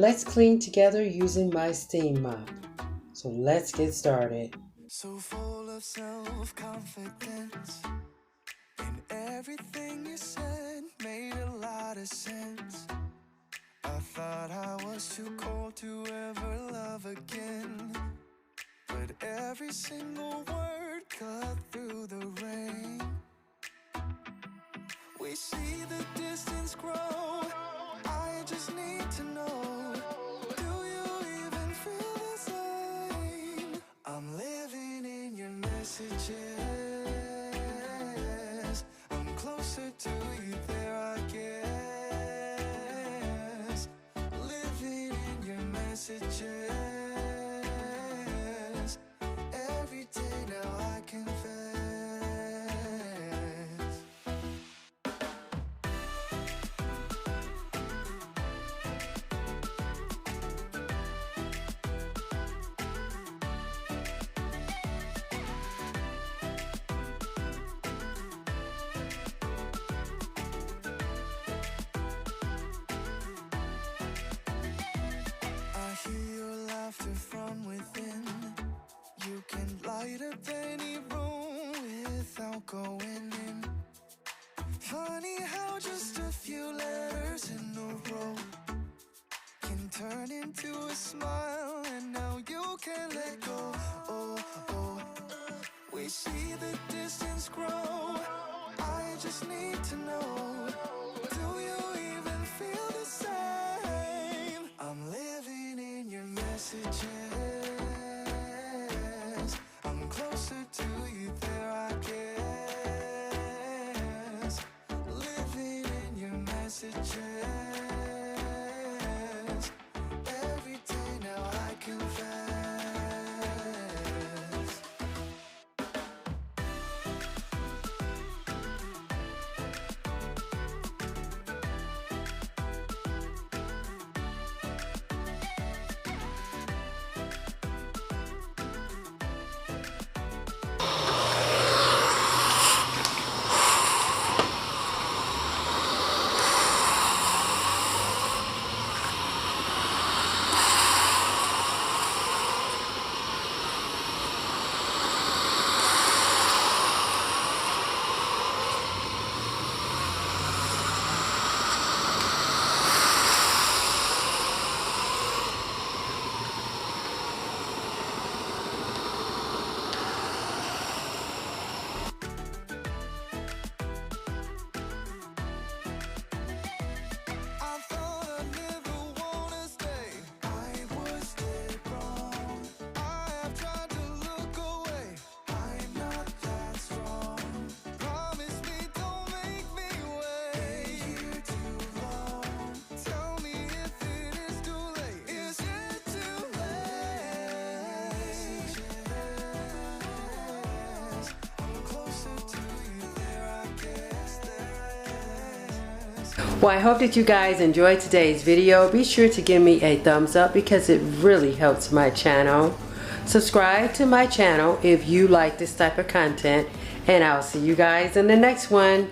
let's clean together using my steam mop. So let's get started. So full of self-confidence, and everything you said made a lot of sense. I thought I was too cold to ever love again, but every single word cut through the rain. We see the distance grow, I just need to know, do you even feel the same? I'm living in your messages, I'm closer to you there I guess. Living in your messages, every day now I confess. I hear your laughter from within. You can light up any room without going in. Funny how just a few letters in a row can turn into a smile, and now you can't let go. Oh, oh, we see the distance grow, I just need to know, do you even feel the same? I'm living in your messages, I'm closer to you there I guess. Living in your messages, every day now I confess. I thought I'd never wanna stay, I was dead wrong. I have tried to look away, I'm not that strong. Promise me don't make me wait here too long. Tell me if it is too late, is it too late? I'm closer to you there I guess. Well, I hope that you guys enjoyed today's video. Be sure to give me a thumbs up because it really helps my channel. Subscribe to my channel if you like this type of content, and I'll see you guys in the next one.